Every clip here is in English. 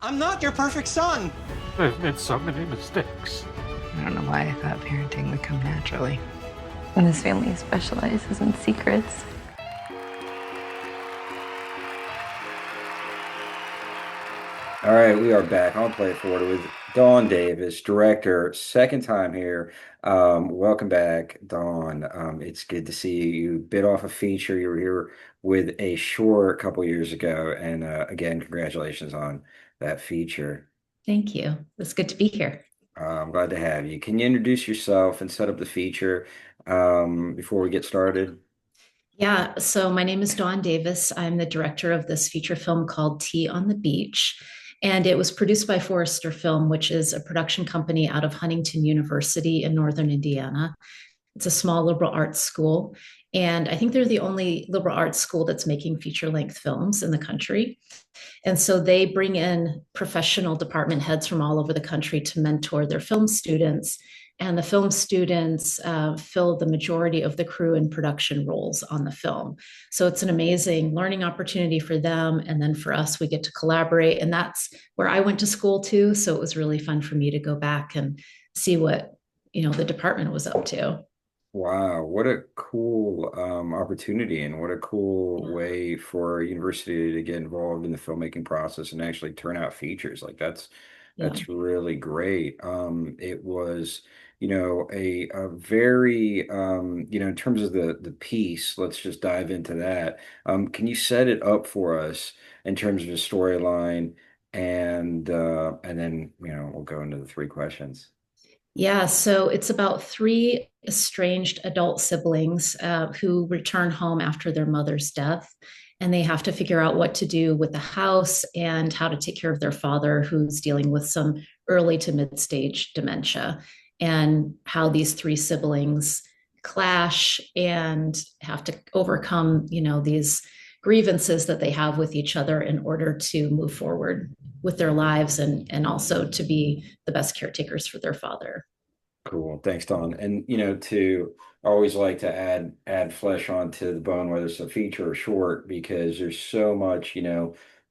I'm not your perfect son. I've made so many mistakes. I don't know why I thought parenting would come naturally. And this family specializes in secrets. All right, we are back on Play It Forward with Dawn Davis, director, second time here. Welcome back, Dawn. It's good to see you. You bit off a feature. You were here with a short a couple years ago, and again, congratulations on that feature. Thank you. It's good to be here. I'm glad to have you. Can you introduce yourself and set up the feature before we get started? Yeah, so my name is Dawn Davis. I'm the director of this feature film called Tea on the Beach. And it was produced by Forrester Film, which is a production company out of Huntington University in Northern Indiana. It's a small liberal arts school. And I think they're the only liberal arts school that's making feature length films in the country. And so they bring in professional department heads from all over the country to mentor their film students. And the film students fill the majority of the crew and production roles on the film. So it's an amazing learning opportunity for them. And then for us, we get to collaborate. And that's where I went to school too. So it was really fun for me to go back and see what, the department was up to. Wow, what a cool opportunity and what a cool way for a university to get involved in the filmmaking process and actually turn out features. Like Yeah. that's really great. It was, a very in terms of the piece, let's just dive into that. Can you set it up for us in terms of the storyline and then, we'll go into the three questions. Yeah, so it's about three estranged adult siblings who return home after their mother's death. And they have to figure out what to do with the house and how to take care of their father, who's dealing with some early to mid stage dementia, and how these three siblings clash and have to overcome, these grievances that they have with each other in order to move forward with their lives and also to be the best caretakers for their father. Cool. Thanks, Don. And to I always like to add flesh onto the bone, whether it's a feature or short, because there's so much,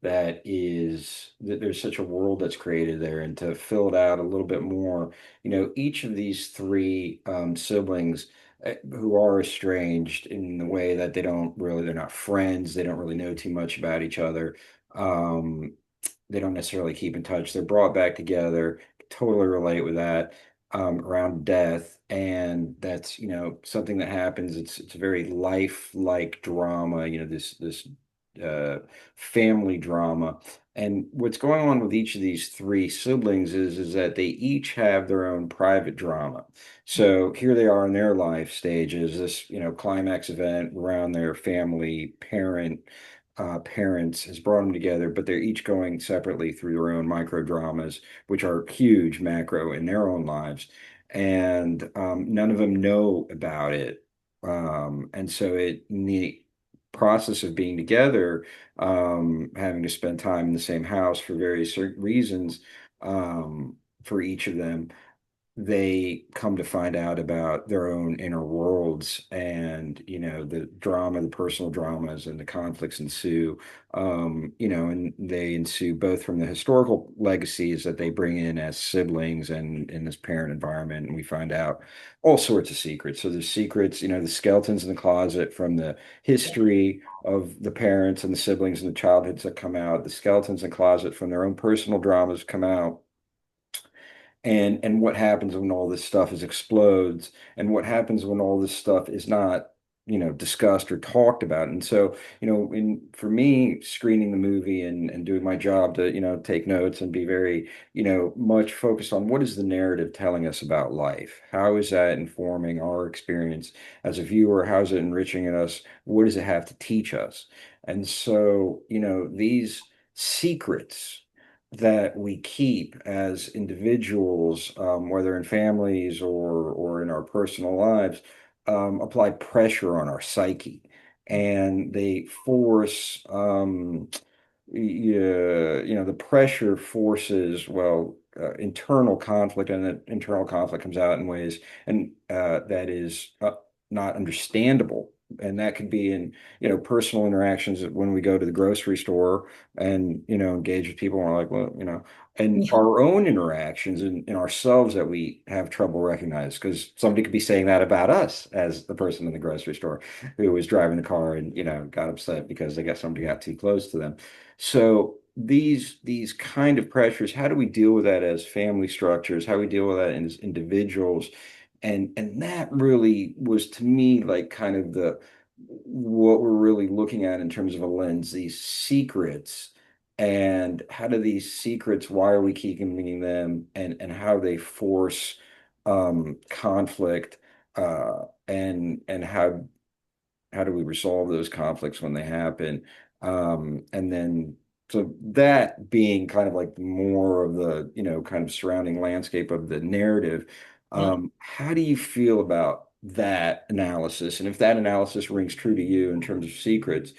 that there's such a world that's created there. And to fill it out a little bit more, each of these three siblings who are estranged in the way that they're not friends, they don't really know too much about each other. Um, they don't necessarily keep in touch. They're brought back together. Totally relate with that around death, and that's something that happens. It's a very lifelike drama. This uh, family drama, and what's going on with each of these three siblings is that they each have their own private drama. So here they are in their life stages. This climax event around their family parents has brought them together, but they're each going separately through their own micro dramas, which are huge macro in their own lives. And none of them know about it. And so in the process of being together, having to spend time in the same house for various reasons, for each of them, they come to find out about their own inner worlds, and the drama, the personal dramas and the conflicts ensue. And they ensue both from the historical legacies that they bring in as siblings and in this parent environment, and we find out all sorts of secrets. So there's secrets, the skeletons in the closet from the history of the parents and the siblings and the childhoods that come out, the skeletons in the closet from their own personal dramas come out, and what happens when all this stuff is explodes, and what happens when all this stuff is not discussed or talked about. And so for me, screening the movie and doing my job to take notes and be very much focused on what is the narrative telling us about life, how is that informing our experience as a viewer, how is it enriching us, what does it have to teach us. And so these secrets that we keep as individuals, whether in families or in our personal lives, apply pressure on our psyche, and they force, the pressure forces, internal conflict, and that internal conflict comes out in ways and that is not understandable and that could be in, personal interactions when we go to the grocery store and, engage with people and we're like, well, and Yeah. our own interactions in ourselves that we have trouble recognizing because somebody could be saying that about us as the person in the grocery store who was driving the car and, got upset because they got somebody got too close to them. So these kind of pressures, how do we deal with that as family structures? How do we deal with that as individuals? And that really was to me like kind of the what we're really looking at in terms of a lens, these secrets and how do these secrets, why are we keeping them and how they force conflict and how do we resolve those conflicts when they happen? And then, so that being kind of like more of the, kind of surrounding landscape of the narrative, Yeah. how do you feel about that analysis? And if that analysis rings true to you in terms of secrets,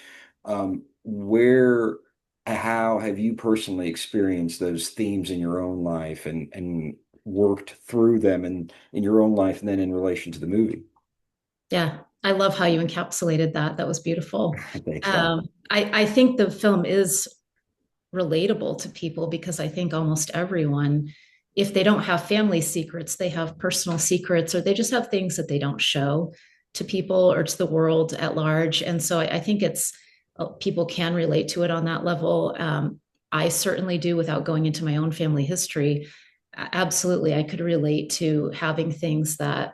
how have you personally experienced those themes in your own life and worked through them in your own life and then in relation to the movie? Yeah. I love how you encapsulated that. That was beautiful. Thanks, Don. I think the film is relatable to people because I think almost everyone, if they don't have family secrets, they have personal secrets or they just have things that they don't show to people or to the world at large. And so I think it's people can relate to it on that level. I certainly do without going into my own family history. Absolutely, I could relate to having things that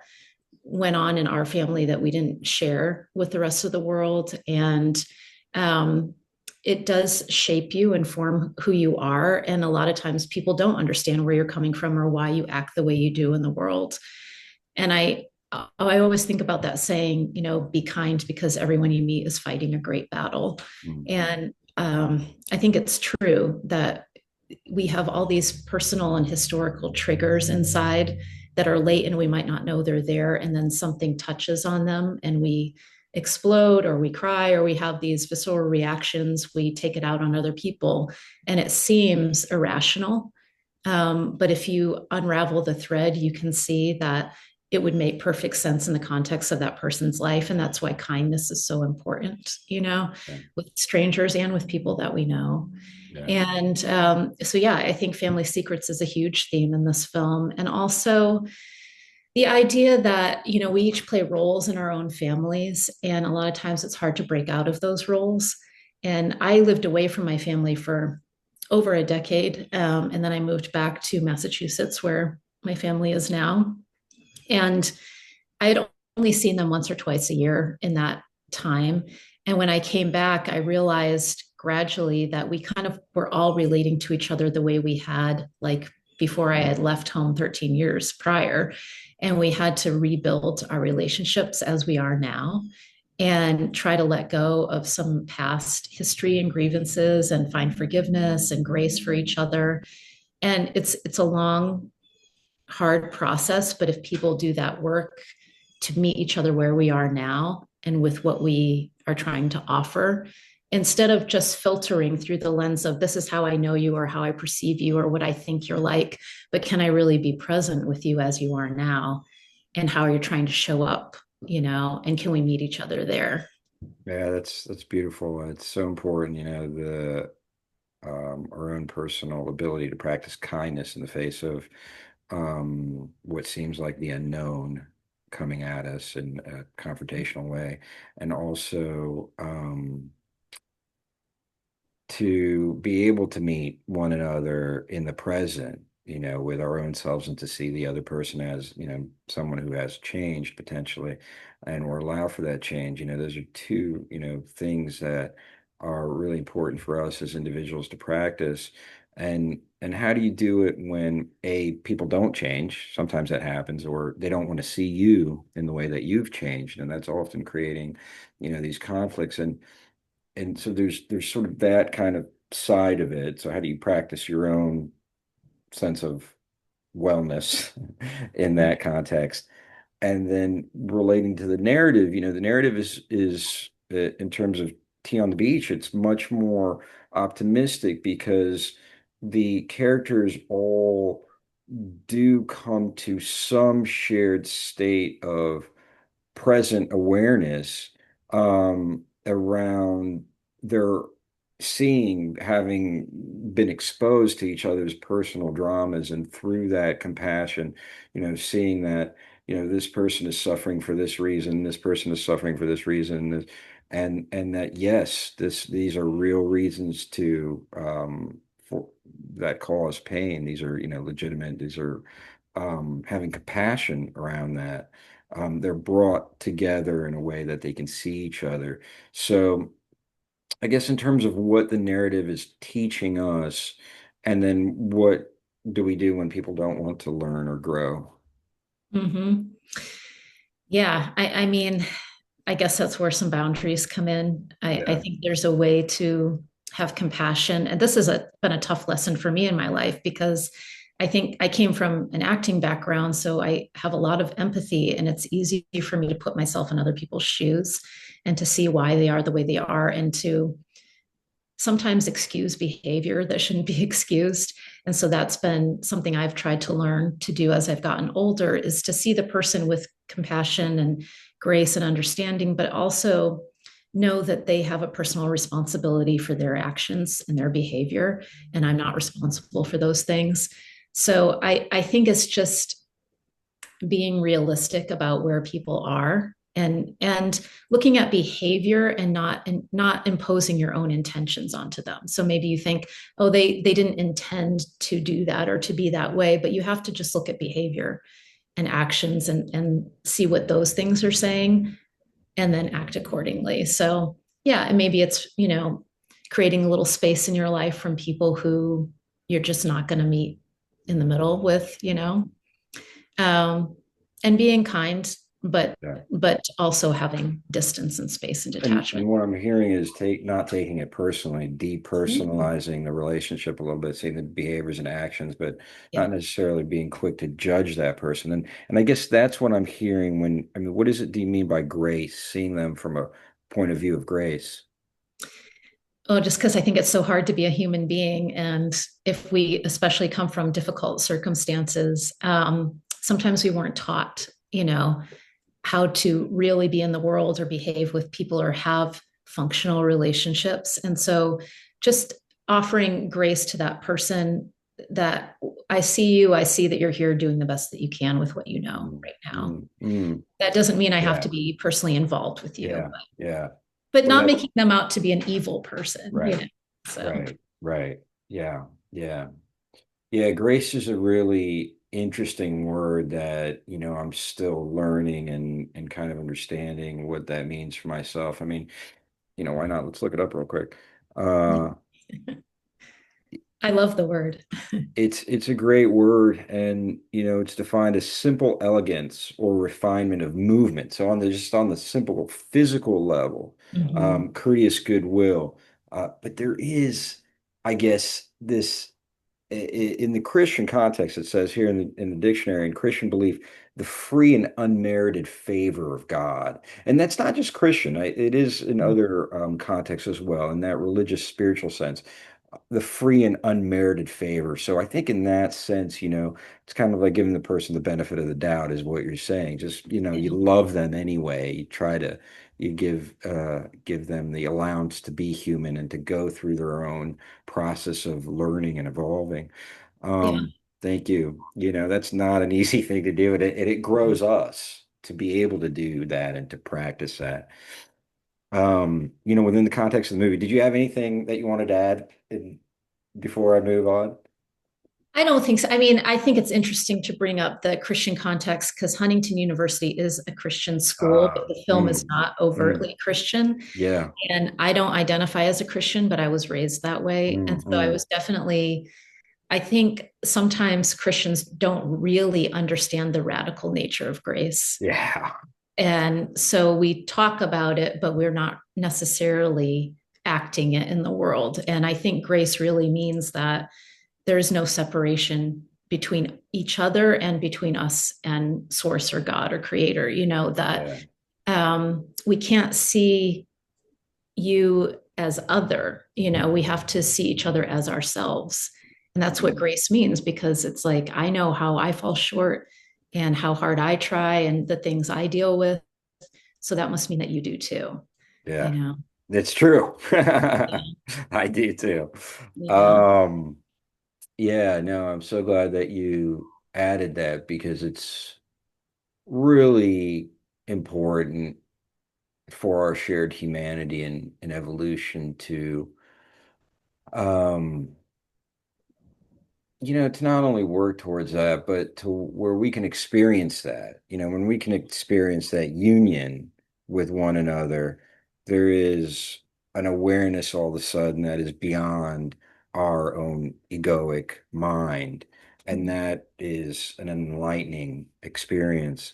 went on in our family that we didn't share with the rest of the world. And um, it does shape you and form who you are. And a lot of times people don't understand where you're coming from or why you act the way you do in the world. And I always think about that saying, be kind because everyone you meet is fighting a great battle. Mm. And I think it's true that we have all these personal and historical triggers inside that are late and we might not know they're there. And then something touches on them and we explode or we cry or we have these visceral reactions. We take it out on other people and it seems irrational. But if you unravel the thread, you can see that it would make perfect sense in the context of that person's life. And that's why kindness is so important, Yeah. with strangers and with people that we know. Yeah. And so, yeah, I think family secrets is a huge theme in this film. And also the idea that, we each play roles in our own families. And a lot of times it's hard to break out of those roles. And I lived away from my family for over a decade. And then I moved back to Massachusetts, where my family is now. And I had only seen them once or twice a year in that time. And when I came back, I realized gradually that we kind of were all relating to each other the way we had, like before I had left home 13 years prior. And we had to rebuild our relationships as we are now and try to let go of some past history and grievances and find forgiveness and grace for each other. And it's a long, hard process, but if people do that work to meet each other where we are now and with what we are trying to offer, instead of just filtering through the lens of this is how I know you or how I perceive you or what I think you're like, but can I really be present with you as you are now and how you're trying to show up, and can we meet each other there? Yeah, that's beautiful. It's so important, the our own personal ability to practice kindness in the face of what seems like the unknown coming at us in a confrontational way, and also to be able to meet one another in the present, with our own selves and to see the other person as, someone who has changed potentially and or allow for that change. Those are two, things that are really important for us as individuals to practice. And how do you do it when people don't change? Sometimes that happens, or they don't want to see you in the way that you've changed, and that's often creating, these conflicts. And so there's sort of that kind of side of it. So how do you practice your own sense of wellness in that context? And then relating to the narrative, the narrative is in terms of Tea on the Beach, it's much more optimistic because the characters all do come to some shared state of present awareness around their seeing, having been exposed to each other's personal dramas, and through that compassion, seeing that, this person is suffering for this reason, this person is suffering for this reason, and that yes, these are real reasons to for that cause pain. These are, legitimate. These are having compassion around that. They're brought together in a way that they can see each other. So I guess in terms of what the narrative is teaching us, and then what do we do when people don't want to learn or grow? Hmm. Yeah, I mean, I guess that's where some boundaries come in. I Yeah, think there's a way to have compassion. And this has been a tough lesson for me in my life because I think I came from an acting background. So I have a lot of empathy, and it's easy for me to put myself in other people's shoes and to see why they are the way they are, and to sometimes excuse behavior that shouldn't be excused. And so that's been something I've tried to learn to do as I've gotten older, is to see the person with compassion and grace and understanding, but also know that they have a personal responsibility for their actions and their behavior. And I'm not responsible for those things. So I think it's just being realistic about where people are, and looking at behavior and not imposing your own intentions onto them. So maybe you think, oh, they didn't intend to do that or to be that way, but you have to just look at behavior and actions, and see what those things are saying, and then act accordingly. So yeah, and maybe it's, creating a little space in your life from people who you're just not going to meet in the middle with, um, and being kind, but yeah. also having distance and space and And detachment. what I'm hearing is not taking it personally, Mhm. depersonalizing the relationship a little bit, seeing the behaviors and actions, but Yeah. not necessarily being quick to judge that person. And I guess that's what I'm hearing when, I mean, what is it do you mean by grace? Seeing them from a point of view of grace? Well, just because I think it's so hard to be a human being. And if we especially come from difficult circumstances, sometimes we weren't taught, how to really be in the world or behave with people or have functional relationships. And so just offering grace to that person, that I see you, I see that you're here doing the best that you can with what you know Mm, right now. mm, mm. That doesn't mean I have Yeah, to be personally involved with you, yeah, yeah. but Well, not that's making them out to be an evil person, right, So, right. Yeah, yeah. Yeah, grace is a really interesting word that, I'm still learning and kind of understanding what that means for myself. I mean, why not? Let's look it up real quick. Uh, I love the word. it's a great word, and it's defined as simple elegance or refinement of movement. So just on the simple physical level, Mhm. courteous goodwill. But there is, I guess, this in the Christian context, it says here in the dictionary, in Christian belief, the free and unmerited favor of God. And that's not just Christian, it is in other contexts as well, in that religious, spiritual sense, the free and unmerited favor. So I think in that sense, it's kind of like giving the person the benefit of the doubt, is what you're saying. Just, you Yeah. love them anyway. You give them the allowance to be human and to go through their own process of learning and evolving. Yeah. Thank you. That's not an easy thing to do, and it grows us to be able to do that and to practice that. Within the context of the movie, did you have anything that you wanted to add before I move on? I don't think so. I mean, I think it's interesting to bring up the Christian context because Huntington University is a Christian school, but Uh, the film is mm, not mm, overtly Christian. yeah. And I don't identify as a Christian, but I was raised that way. And Mm, so I mm, was definitely, I think sometimes Christians don't really understand the radical nature of grace. yeah. And so we talk about it, but we're not necessarily acting it in the world. And I think grace really means that there's no separation between each other and between us and source or God or creator, that Yeah. we can't see you as other, we have to see each other as ourselves. And that's what Mm, grace means, because it's like, I know how I fall short and how hard I try and the things I deal with. So that must mean that you do too. I Yeah, know. it's true. Yeah. I do too. Yeah. Um, yeah, no, I'm so glad that you added that because it's really important for our shared humanity and evolution to um to not only work towards that, but to where we can experience that. When we can experience that union with one another, there is an awareness all of a sudden that is beyond our own egoic mind. And that is an enlightening experience.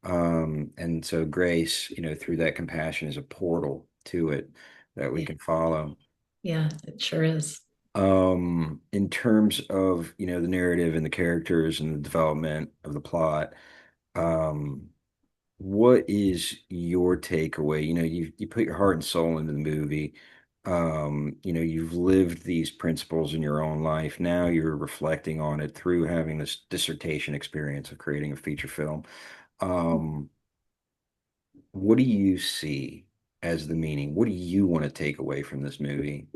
And so grace, through that compassion is a portal to it that we Yeah. can follow. Yeah, it sure is. In terms of, the narrative and the characters and the development of the plot, um, what is your takeaway? You put your heart and soul into the movie. You've lived these principles in your own life. Now you're reflecting on it through having this dissertation experience of creating a feature film. Um, what do you see as the meaning? What do you want to take away from this movie?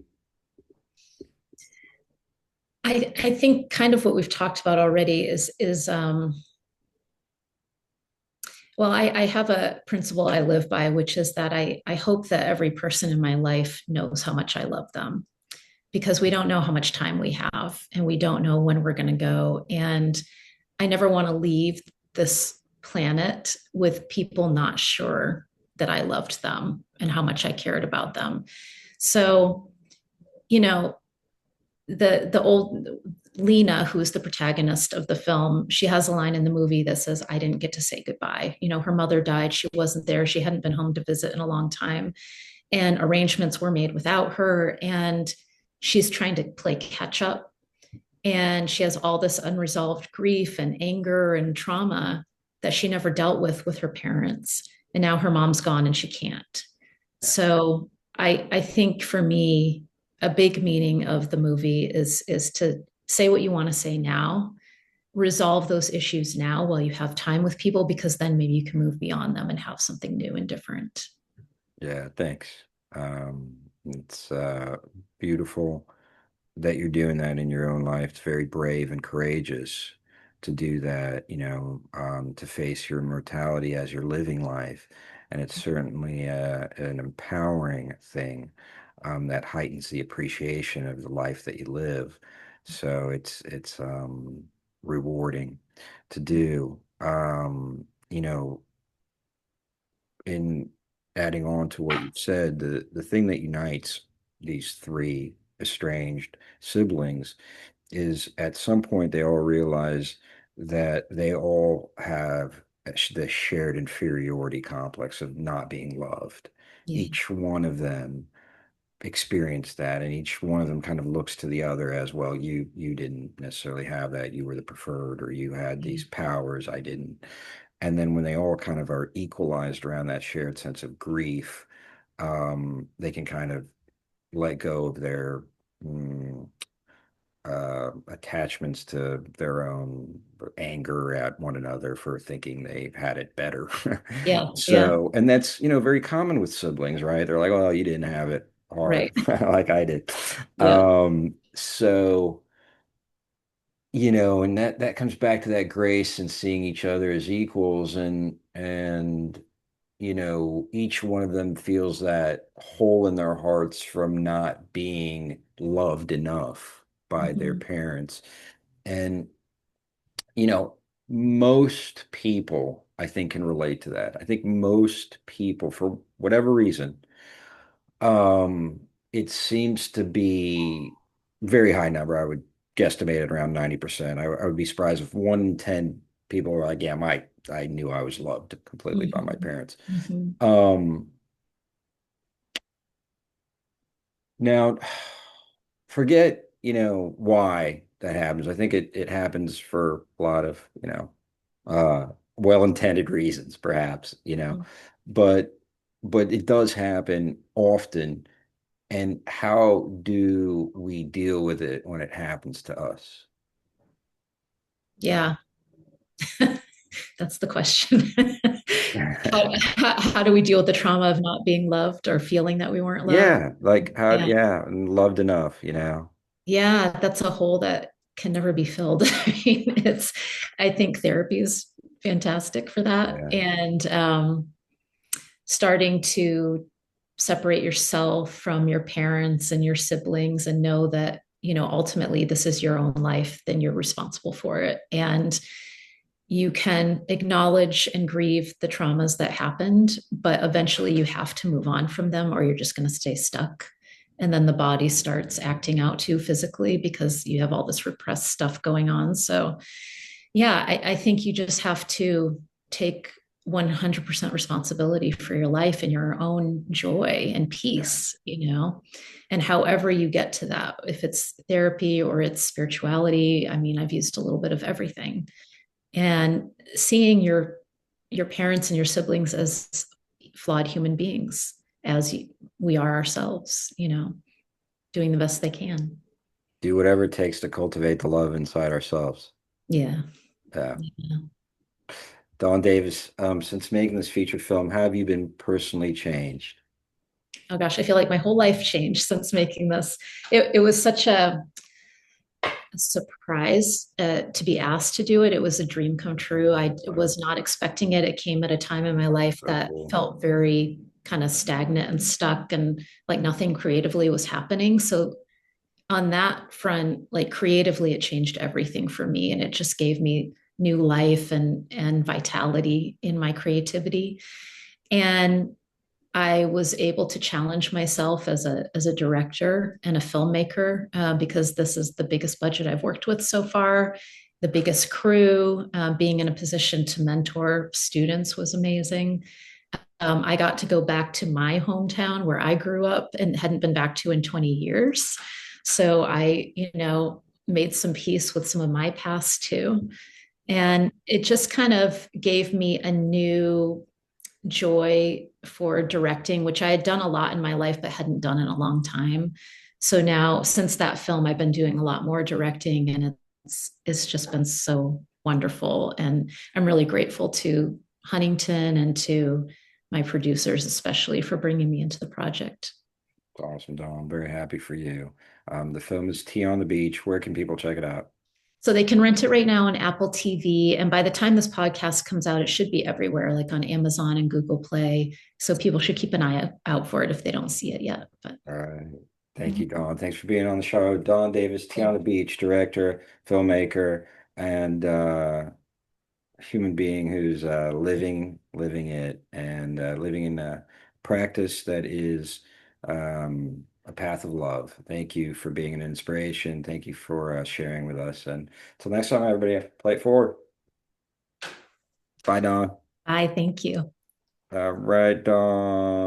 I think kind of what we've talked about already is well, I have a principle I live by, which is that I hope that every person in my life knows how much I love them because we don't know how much time we have and we don't know when we're going to go. And I never want to leave this planet with people not sure that I loved them and how much I cared about them. So, you know, the old Lena, who is the protagonist of the film, she has a line in the movie that says, I didn't get to say goodbye. Her mother died. She wasn't there. She hadn't been home to visit in a long time. And arrangements were made without her. And she's trying to play catch up. And she has all this unresolved grief and anger and trauma that she never dealt with her parents. And now her mom's gone and she can't. So I think for me, a big meaning of the movie is to say what you want to say now, resolve those issues now while you have time with people, because then maybe you can move beyond them and have something new and different. Yeah, thanks. It's beautiful that you're doing that in your own life. It's very brave and courageous to do that, to face your mortality as you're living life. And it's certainly an empowering thing that heightens the appreciation of the life that you live. So it's rewarding to do. In adding on to what you've said, the thing that unites these three estranged siblings is at some point they all realize that they all have the shared inferiority complex of not being loved. Yeah. Each one of them experienced that, and each one of them kind of looks to the other as well. You didn't necessarily have that. You were the preferred, or you had Yeah. these powers. I didn't. And then when they all kind of are equalized around that shared sense of grief, they can kind of let go of their attachments to their own anger at one another for thinking they've had it better. Yeah. Yeah. So, and that's, very common with siblings, right? They're like, oh, you didn't have it hard Right. like I did. Yeah. So, and that comes back to that grace and seeing each other as equals and each one of them feels that hole in their hearts from not being loved enough by their Mhm. parents. And, you know, most people, I think, can relate to that. I think most people, for whatever reason, um, it seems to be very high number. I would guesstimate it around 90%. I would be surprised if 1 in 10 people were like, yeah, I knew I was loved completely by my Mhm. parents. Mhm. Um, Now, forget, why that happens. I think it happens for a lot of, well-intended reasons, perhaps, but it does happen often. And how do we deal with it when it happens to us? Yeah. That's the question. How do we deal with the trauma of not being loved or feeling that we weren't loved? Yeah, like how, Yeah. yeah, and loved enough, you know. Yeah, that's a hole that can never be filled. I mean, I think therapy is fantastic for that. Yeah, And starting to separate yourself from your parents and your siblings and know that, ultimately this is your own life, then you're responsible for it. And you can acknowledge and grieve the traumas that happened, but eventually you have to move on from them or you're just going to stay stuck. And then the body starts acting out too physically because you have all this repressed stuff going on. So, yeah, I think you just have to take 100% responsibility for your life and your own joy and yeah, peace, and however you get to that, if it's therapy or it's spirituality. I mean, I've used a little bit of everything, and seeing your parents and your siblings as flawed human beings as we are ourselves, doing the best they can. do whatever it takes to cultivate the love inside ourselves. Yeah. Yeah. Yeah. Don Davis, since making this feature film, how have you been personally changed? Oh gosh, I feel like my whole life changed since making this. It was such a surprise to be asked to do it. It was a dream come true. I was not expecting it. It came at a time in my life So that cool. felt very kind of stagnant and stuck and like nothing creatively was happening. So on that front, like creatively, it changed everything for me, and it just gave me new life and vitality in my creativity. And I was able to challenge myself as a director and a filmmaker, because this is the biggest budget I've worked with so far, the biggest crew. Being in a position to mentor students was amazing. I got to go back to my hometown where I grew up and hadn't been back to in 20 years. So I, made some peace with some of my past too. And it just kind of gave me a new joy for directing, which I had done a lot in my life, but hadn't done in a long time. So now, since that film, I've been doing a lot more directing, and it's just been so wonderful. And I'm really grateful to Huntington and to my producers, especially for bringing me into the project. Awesome, Don. I'm very happy for you. The film is Tea on the Beach. Where can people check it out? So they can rent it right now on Apple TV. And by the time this podcast comes out, it should be everywhere, like on Amazon and Google Play. So people should keep an eye out for it if they don't see it yet. But All right. Thank mhm. you, Don. Thanks for being on the show. Don Davis, Tea on the Beach, director, filmmaker, and human being who's living it and living in a practice that is a path of love. Thank you for being an inspiration. Thank you for sharing with us. And until next time, everybody, play it forward. Bye, Don. I thank you. All right, Don.